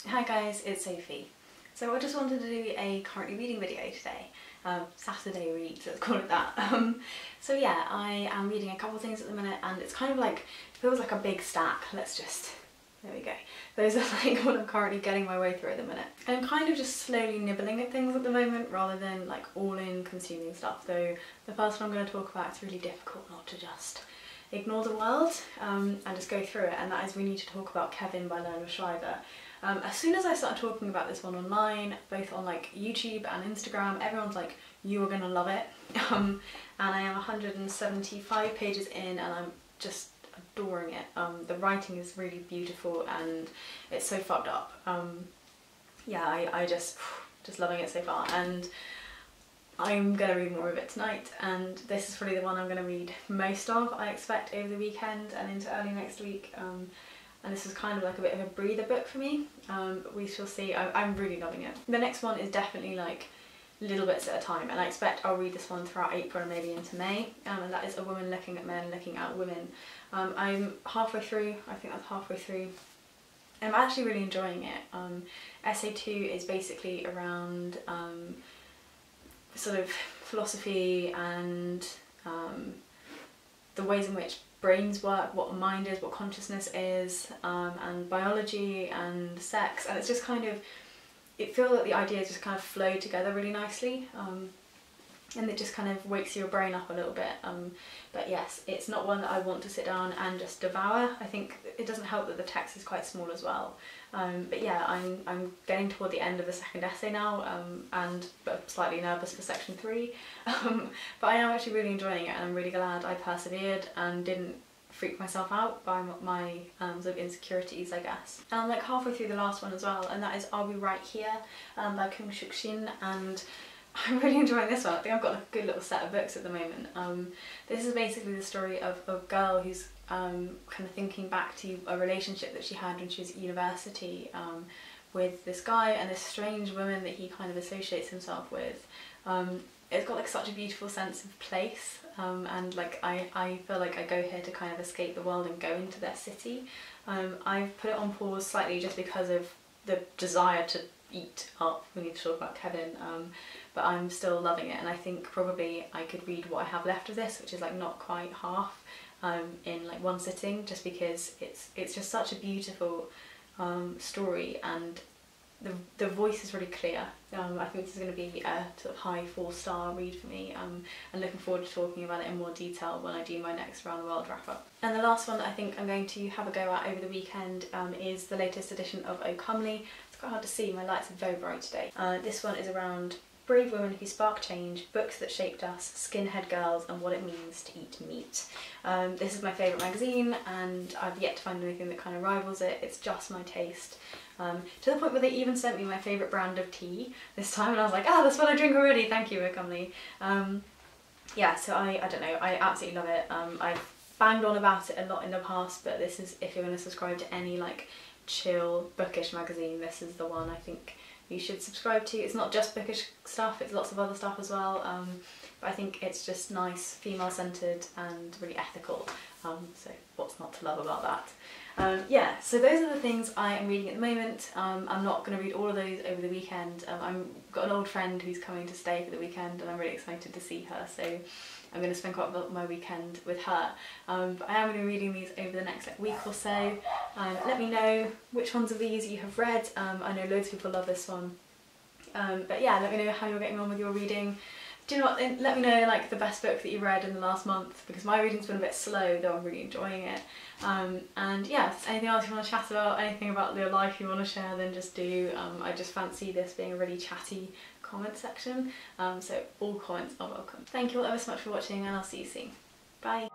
Hi guys, it's Sophie. So I just wanted to do a currently reading video today. Saturday reads, let's call it that. So yeah, I am reading a couple of things at the minute and it's kind of like, feels like a big stack. There we go. Those are like what I'm currently getting my way through at the minute. I'm kind of just slowly nibbling at things at the moment rather than like all in consuming stuff. Though the first one I'm going to talk about, it's really difficult not to just ignore the world and just go through it, and that is We Need to Talk About Kevin by Lionel Shriver. As soon as I started talking about this one online, both on like YouTube and Instagram, everyone's like, you are gonna love it. And I am 175 pages in and I'm just adoring it. The writing is really beautiful and it's so fucked up. Yeah, I just loving it so far, and I'm gonna read more of it tonight, and this is probably the one I'm gonna read most of, I expect, over the weekend and into early next week. And this is kind of like a bit of a breather book for me, but we shall see. I'm really loving it. The next one is definitely like little bits at a time, and I expect I'll read this one throughout April and maybe into May, and that is A Woman Looking at Men Looking at Women. I'm halfway through, I think that's halfway through. I'm actually really enjoying it. Essay 2 is basically around sort of philosophy and the ways in which brains work, what a mind is, what consciousness is, and biology and sex, and it's just kind of, it feels like the ideas just kind of flow together really nicely, and it just kind of wakes your brain up a little bit. But yes, it's not one that I want to sit down and just devour. I think it doesn't help that the text is quite small as well. But yeah, I'm getting toward the end of the second essay now, but I'm slightly nervous for section 3. But I am actually really enjoying it, and I'm really glad I persevered and didn't freak myself out by my sort of insecurities, I guess. And I'm like halfway through the last one as well, and that is Are We Right Here by Kyung-Sook Shin, and I'm really enjoying this one. I think I've got a good little set of books at the moment. This is basically the story of a girl who's kind of thinking back to a relationship that she had when she was at university with this guy and this strange woman that he kind of associates himself with. It's got like such a beautiful sense of place, and like I feel like I go here to kind of escape the world and go into their city. I've put it on pause slightly just because of the desire to eat up We Need to Talk About Kevin, but I'm still loving it, and I think probably I could read what I have left of this, which is like not quite half, in like one sitting, just because it's just such a beautiful story, and the voice is really clear. I think this is going to be a sort of high 4-star read for me, and looking forward to talking about it in more detail when I do my next Round the World wrap up. And the last one that I think I'm going to have a go at over the weekend is the latest edition of O Comely. It's quite hard to see, my lights are very bright today. This one is around brave women who spark change, books that shaped us, skinhead girls, and what it means to eat meat. This is my favourite magazine, and I've yet to find anything that kind of rivals it. It's just my taste. To the point where they even sent me my favourite brand of tea this time, and I was like, ah, that's what I drink already, thank you, O Comely. Yeah, so I don't know, I absolutely love it. I've banged on about it a lot in the past, but this is, if you're going to subscribe to any like chill bookish magazine, this is the one I think you should subscribe to. It's not just bookish stuff, it's lots of other stuff as well, but I think it's just nice, female centred and really ethical, so what's not to love about that? Yeah, so those are the things I am reading at the moment. I'm not going to read all of those over the weekend. I've got an old friend who's coming to stay for the weekend and I'm really excited to see her, so I'm going to spend quite a lot of my weekend with her. But I am going to be reading these over the next week or so. Let me know which ones of these you have read. I know loads of people love this one. But yeah, let me know how you're getting on with your reading. Do you know what, let me know like the best book that you read in the last month, because my reading's been a bit slow, though I'm really enjoying it. And yeah, if there's anything else you want to chat about, anything about your life you want to share, then just do. I just fancy this being a really chatty comment section, so all comments are welcome. Thank you all ever so much for watching, and I'll see you soon. Bye!